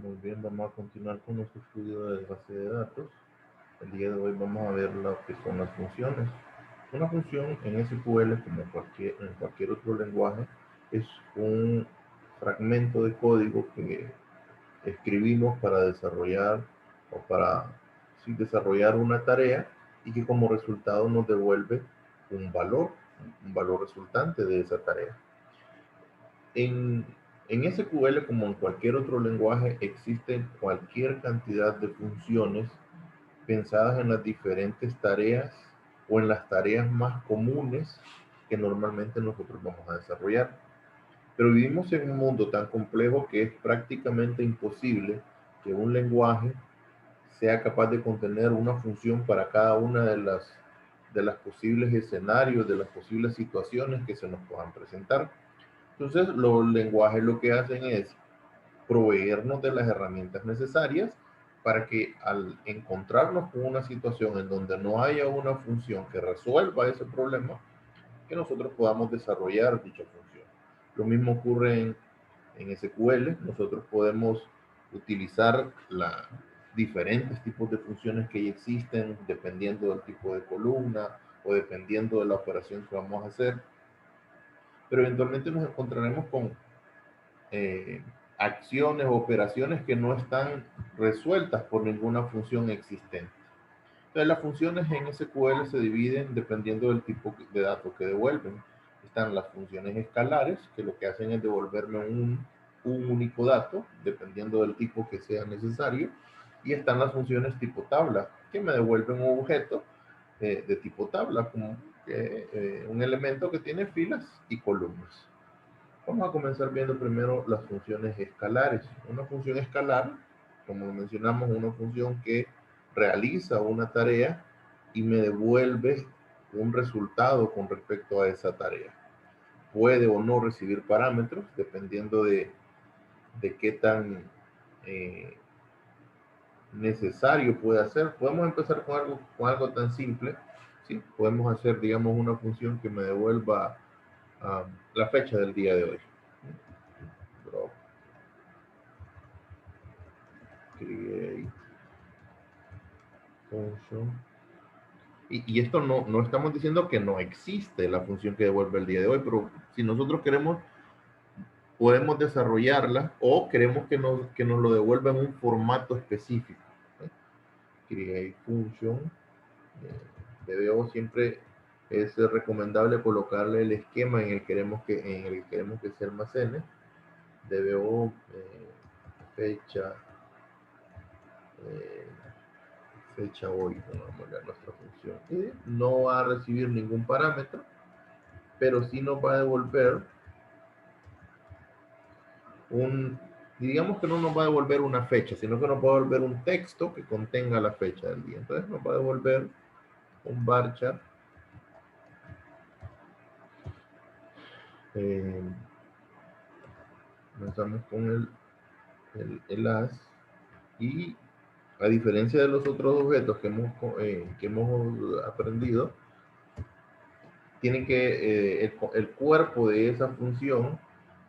Muy bien, vamos a continuar con nuestro estudio de base de datos. El día de hoy vamos a ver lo que son las funciones. Una función en SQL, como en cualquier otro lenguaje, es un fragmento de código que escribimos para desarrollar o para desarrollar una tarea y que como resultado nos devuelve un valor resultante de esa tarea. En, en SQL, como en cualquier otro lenguaje, existen cualquier cantidad de funciones pensadas en las diferentes tareas o en las tareas más comunes que normalmente nosotros vamos a desarrollar. Pero vivimos en un mundo tan complejo que es prácticamente imposible que un lenguaje sea capaz de contener una función para cada una de las posibles escenarios, de las posibles situaciones que se nos puedan presentar. Entonces, los lenguajes lo que hacen es proveernos de las herramientas necesarias para que al encontrarnos con una situación en donde no haya una función que resuelva ese problema, que nosotros podamos desarrollar dicha función. Lo mismo ocurre en SQL. Nosotros podemos utilizar diferentes tipos de funciones que ya existen dependiendo del tipo de columna o dependiendo de la operación que vamos a hacer, pero eventualmente nos encontraremos con eh, acciones o operaciones que no están resueltas por ninguna función existente. Entonces, las funciones en SQL se dividen dependiendo del tipo de datos que devuelven. Están las funciones escalares, que lo que hacen es devolverme un único dato, dependiendo del tipo que sea necesario. Y están las funciones tipo tabla, que me devuelven un objeto de tipo tabla, como un elemento que tiene filas y columnas. Vamos a comenzar viendo primero las funciones escalares. Una función escalar, como mencionamos, una función que realiza una tarea y me devuelve un resultado con respecto a esa tarea. Puede o no recibir parámetros dependiendo de qué tan eh, necesario puede ser. Podemos empezar con algo tan simple. ¿Sí? Podemos hacer, digamos, una función que me devuelva la fecha del día de hoy. Drop, create function. Y esto no estamos diciendo que no existe la función que devuelve el día de hoy, pero si nosotros queremos, podemos desarrollarla o queremos que nos lo devuelva en un formato específico. ¿Eh? Create function. DBO siempre es recomendable colocarle el esquema en el que queremos que se almacene. DBO, fecha, eh, fecha hoy, vamos a ver nuestra función. Y no va a recibir ningún parámetro, pero sí nos va a devolver un, digamos que no nos va a devolver una fecha, sino que nos va a devolver un texto que contenga la fecha del día. Entonces nos va a devolver un varchar eh, comenzamos con el as, y a diferencia de los otros objetos que hemos aprendido, tiene que el cuerpo de esa función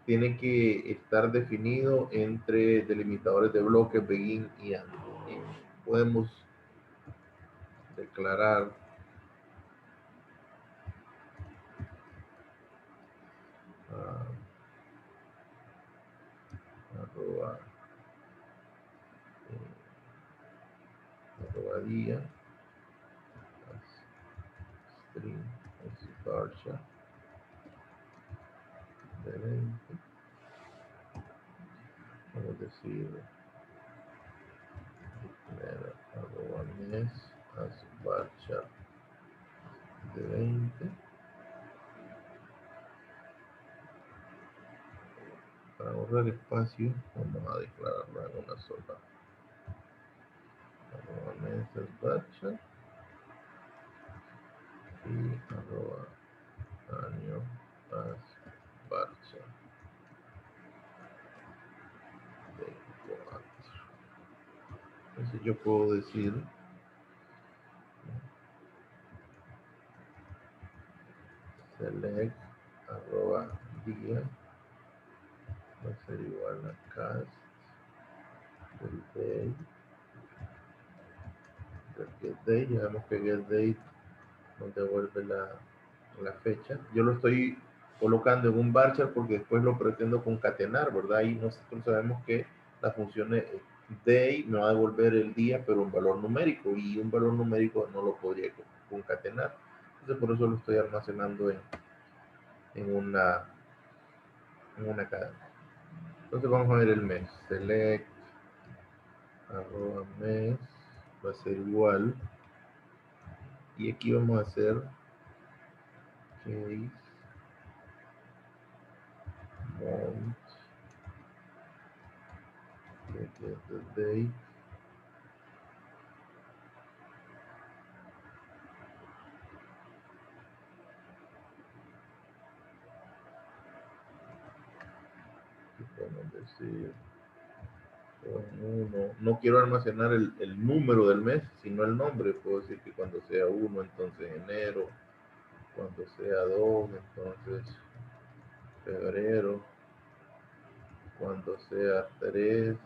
tiene que estar definido entre delimitadores de bloques begin y end. Y podemos declarar uh, arroba, arroba día string varchar de 20. Vamos a decir arroba mes as varchar de 20. Para ahorrar espacio, vamos a declararlo en una sola. Arroba mes as varchar y arroba año as varchar de 4. Entonces yo puedo decir select arroba día va a ser igual a cast el getDate, ya vemos que getDate nos devuelve la fecha. Yo lo estoy colocando en un varchar porque después lo pretendo concatenar, ¿verdad? Y nosotros sabemos que la función day me va a devolver el día, pero un valor numérico, y un valor numérico no lo podría concatenar. Entonces por eso lo estoy almacenando en una cadena. Entonces vamos a ver el mes. Select arroba mes va a ser igual, y aquí vamos a hacer case mount day. Podemos decir uno. No quiero almacenar el número del mes, sino el nombre. Puedo decir que cuando sea 1, entonces enero; cuando sea 2, entonces febrero; cuando sea 3,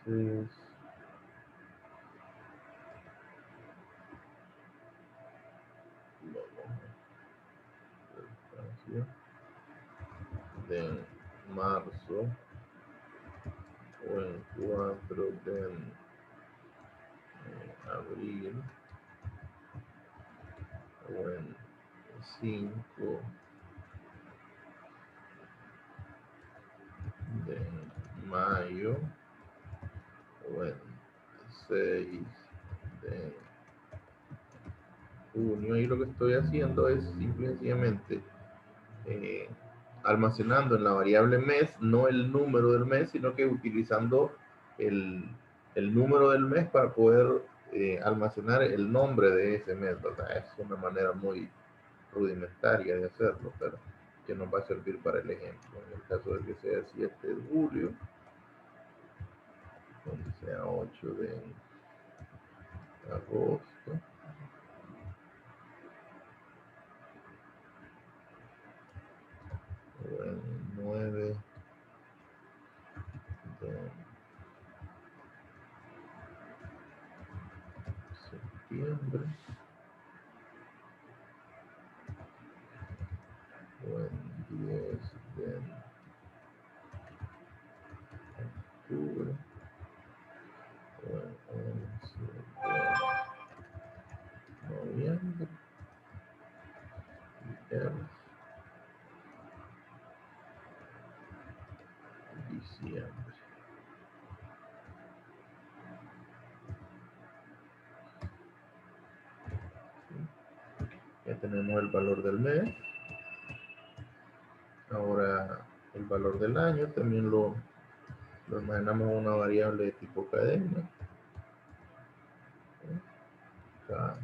entonces de marzo, o en 4 de abril, o en 5 de mayo, o en 6 de junio. Y lo que estoy haciendo es simple y sencillamente almacenando en la variable mes no el número del mes, sino que utilizando el, el número del mes para poder almacenar el nombre de ese mes. O sea, es una manera muy rudimentaria de hacerlo, pero que nos va a servir para el ejemplo. En el caso de que sea 7 de julio, donde sea 8 de agosto, o en 9 de septiembre, o en 10 de octubre, o en 11 de noviembre, y en diciembre. Ya tenemos el valor del mes. Ahora el valor del año también lo almacenamos en una variable de tipo cadena. Cast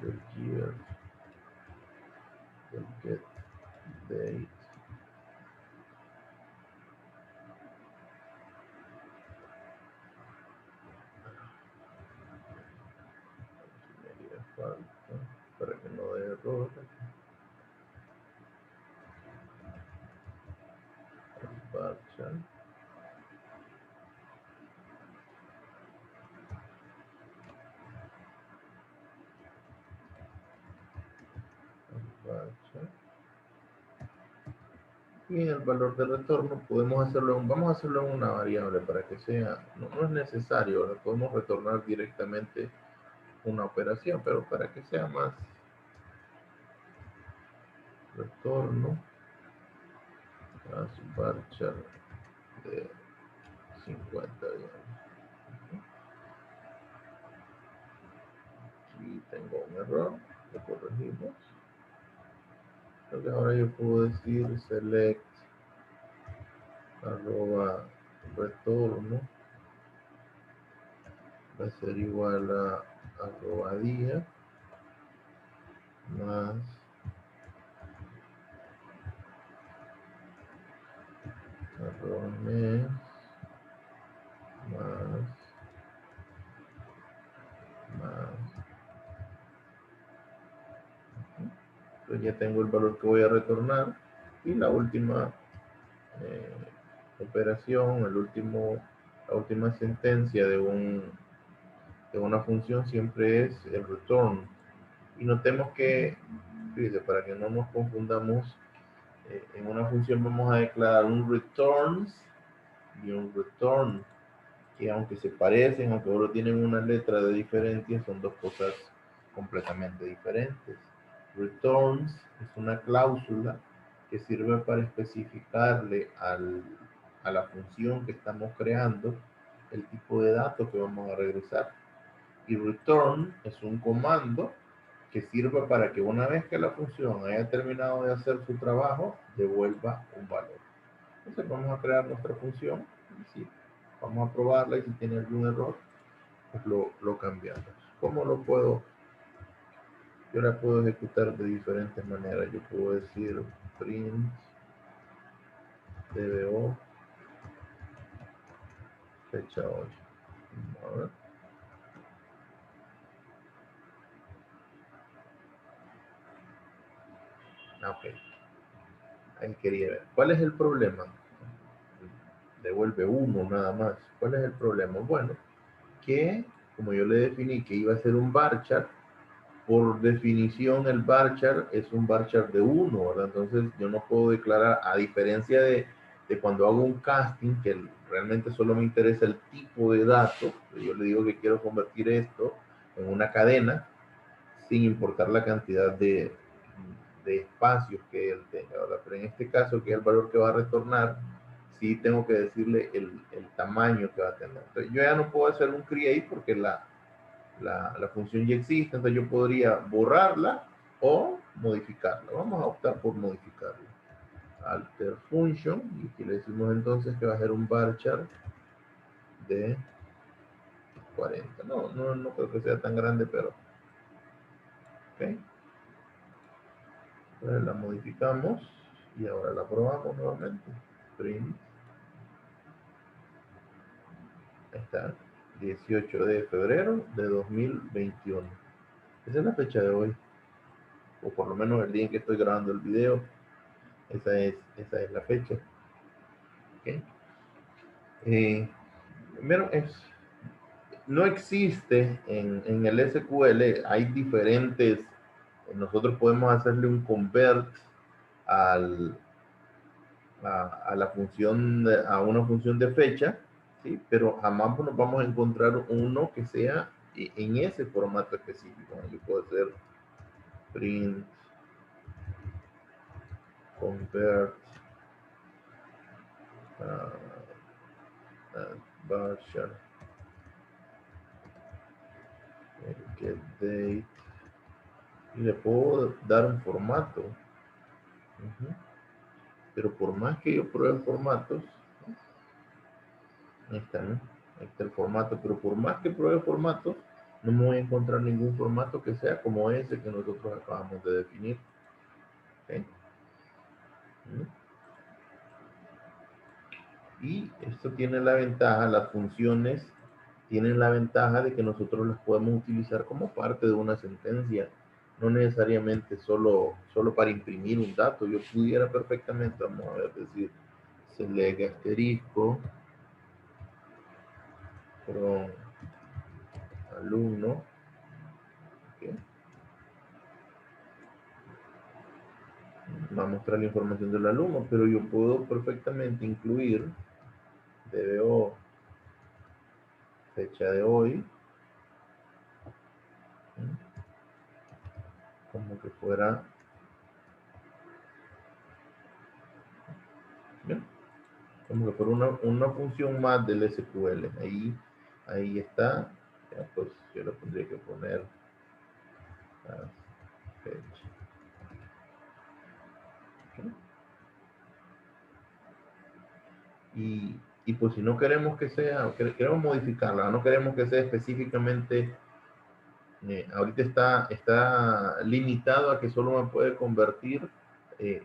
del year, del get date, me haría falta para que no dé error. Varchar, varchar. Y el valor de retorno podemos hacerlo, vamos a hacerlo en una variable para que sea, no es necesario, le podemos retornar directamente una operación, pero para que sea más retorno a su varchar de 50, digamos. Aquí tengo un error, lo corregimos. Entonces ahora yo puedo decir select arroba retorno va a ser igual a arroba día, más arroba mes más. Entonces ya tengo el valor que voy a retornar y la última operación, la última sentencia de una función siempre es el return. Y notemos que, fíjense, para que no nos confundamos, en una función vamos a declarar un returns y un return, que aunque se parecen, aunque solo tienen una letra de diferencia, son dos cosas completamente diferentes. Returns es una cláusula que sirve para especificarle a la función que estamos creando el tipo de datos que vamos a regresar. Y return es un comando que sirva para que una vez que la función haya terminado de hacer su trabajo, devuelva un valor. Entonces vamos a crear nuestra función y sí, vamos a probarla y si tiene algún error, pues lo cambiamos. ¿Cómo lo puedo? Yo la puedo ejecutar de diferentes maneras. Yo puedo decir print dbo fecha 8. A ver. Ok, ahí quería ver. ¿Cuál es el problema? Devuelve 1 nada más. ¿Cuál es el problema? Bueno, que como yo le definí que iba a ser un varchar, por definición el varchar es un varchar de 1, ¿verdad? Entonces yo no puedo declarar, a diferencia de cuando hago un casting, que realmente solo me interesa el tipo de datos, yo le digo que quiero convertir esto en una cadena, sin importar la cantidad de espacios que él tenga, ¿verdad? Pero en este caso, que es el valor que va a retornar, sí tengo que decirle el tamaño que va a tener. Entonces, yo ya no puedo hacer un create porque la función ya existe, entonces yo podría borrarla o modificarla. Vamos a optar por modificarla. Alter function, y aquí le decimos entonces que va a ser un varchar de 40. No creo que sea tan grande, pero ok. Entonces la modificamos y ahora la probamos nuevamente. Print. Ahí está. 18 de febrero de 2021. Esa es la fecha de hoy, o por lo menos el día en que estoy grabando el video. Esa es la fecha. ¿Okay? Primero, no existe en el SQL, hay diferentes, nosotros podemos hacerle un convert al, a la función, a una función de fecha, ¿sí? Pero jamás nos vamos a encontrar uno que sea en ese formato específico. Yo puedo hacer print convert varchar get date y le puedo dar un formato. Pero por más que yo pruebe formatos, ahí está, ¿no? Ahí está el formato, pero por más que pruebe formatos, no me voy a encontrar ningún formato que sea como ese que nosotros acabamos de definir. ¿Okay? Y esto tiene la ventaja, las funciones tienen la ventaja de que nosotros las podemos utilizar como parte de una sentencia, no necesariamente solo para imprimir un dato. Yo pudiera perfectamente, vamos a ver, decir select asterisco from alumno, ¿okay? Va a mostrar la información del alumno, pero yo puedo perfectamente incluir DBO fecha de hoy, como que fuera, ¿bien? Como que fuera una función más del SQL. Ahí está. Ya, pues yo le tendría que poner la fecha. ¿Okay? Y pues si no queremos que sea, queremos modificarla, no queremos que sea específicamente ahorita está limitado a que solo me puede convertir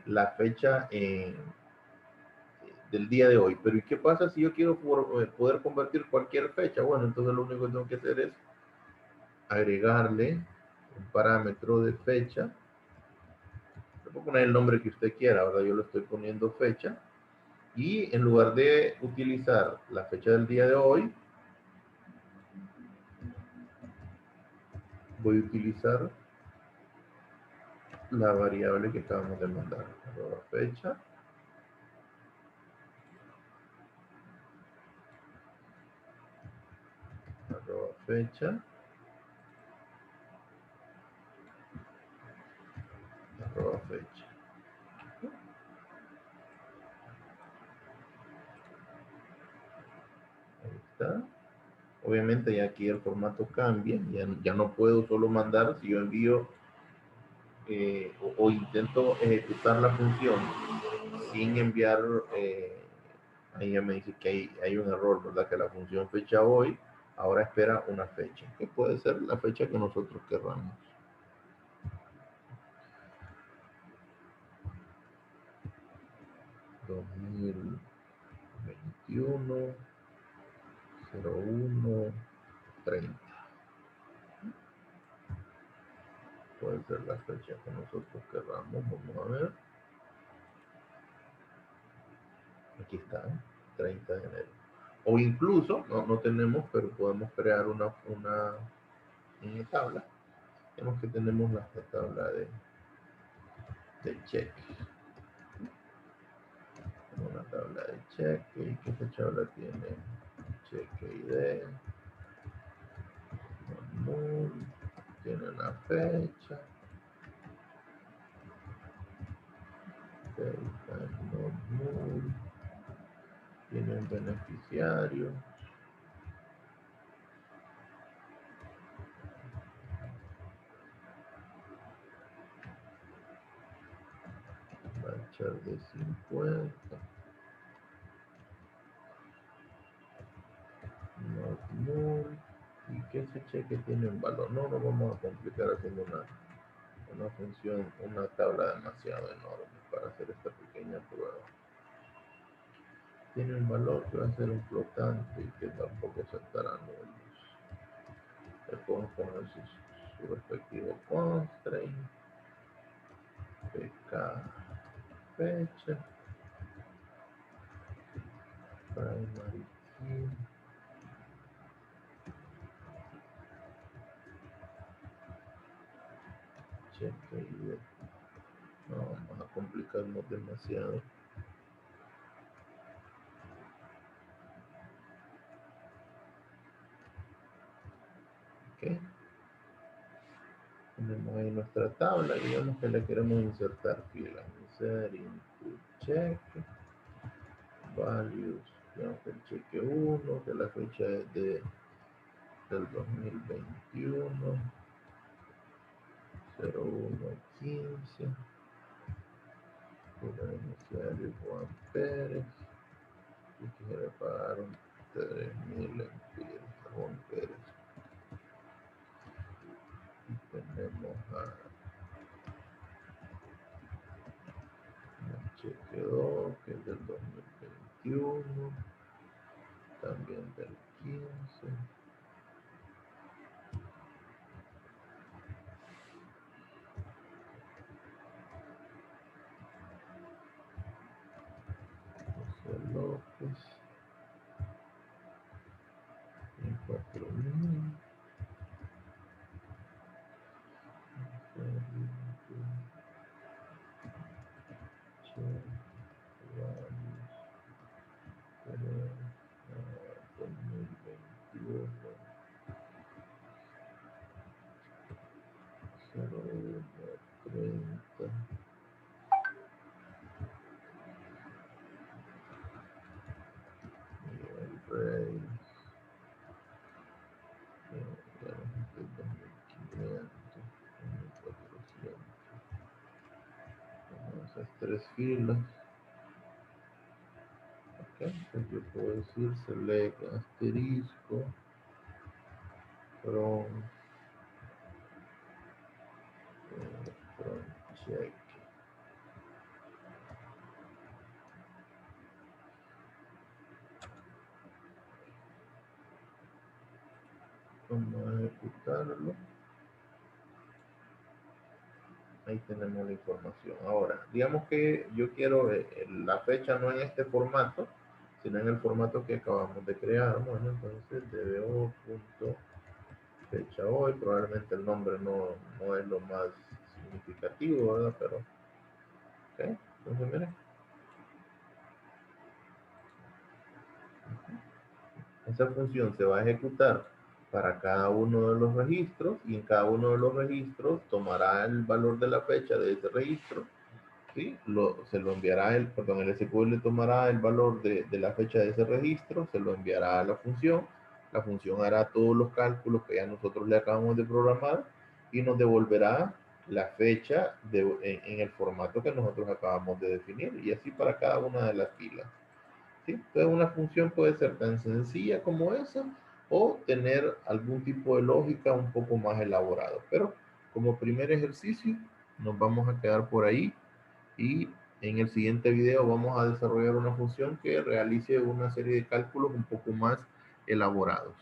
la fecha del día de hoy. Pero ¿y qué pasa si yo quiero poder convertir cualquier fecha? Bueno, entonces lo único que tengo que hacer es agregarle un parámetro de fecha. Le puedo poner el nombre que usted quiera, ¿verdad? Yo le estoy poniendo fecha. Y en lugar de utilizar la fecha del día de hoy, voy a utilizar la variable que acabamos de mandar. Arroba fecha. Arroba fecha. Arroba fecha. Ahí está. Obviamente ya aquí el formato cambia. Ya no puedo solo mandar. Si yo envío o intento ejecutar la función sin enviar, ahí ya me dice que hay un error, ¿verdad? Que la función fecha hoy ahora espera una fecha, que puede ser la fecha que nosotros querramos. 2021 01 30. Puede ser la fecha que nosotros querramos. Vamos a ver. Aquí está, 30 de enero. O incluso, no tenemos, pero podemos crear una tabla. Vemos que tenemos la tabla de check. Una tabla de check. ¿Y qué fecha tabla tiene? Check ID. Tiene una fecha. Tiene un beneficiario. Marchar de 50. ¿Y qué fecha que tiene un valor? No nos vamos a complicar haciendo una función, una tabla demasiado enorme para hacer esta pequeña prueba. Tiene un valor que va a ser un flotante y que tampoco aceptará nulos. Le podemos poner su respectivo constraint, pk, fecha, primary key, check ID. No vamos a complicarnos demasiado. Ok. Tenemos ahí nuestra tabla, digamos que le queremos insertar filas. Insert input check, values, digamos que el cheque 1, que la fecha es del 2021, 0115, el beneficiario Juan Pérez, y que le pagaron 3.000 lempiras a Juan Pérez. Y tenemos a cheque 2, que es del 2021, también del 15. José López, en 4.000. Esas tres filas. Ok, entonces yo puedo decir select asterisco from check. Vamos a ejecutarlo. Ahí tenemos la información. Ahora, digamos que yo quiero la fecha no en este formato, sino en el formato que acabamos de crear. Bueno, entonces dbo.fecha hoy. Probablemente el nombre no es lo más significativo, ¿verdad? Pero, ok. Entonces, miren. Esa función se va a ejecutar para cada uno de los registros y en cada uno de los registros tomará el valor de la fecha de ese registro, ¿sí? Se lo enviará, el SQL tomará el valor de la fecha de ese registro, se lo enviará a la función hará todos los cálculos que ya nosotros le acabamos de programar y nos devolverá la fecha en el formato que nosotros acabamos de definir y así para cada una de las filas. ¿Sí? Entonces una función puede ser tan sencilla como esa o tener algún tipo de lógica un poco más elaborado. Pero como primer ejercicio nos vamos a quedar por ahí y en el siguiente video vamos a desarrollar una función que realice una serie de cálculos un poco más elaborados.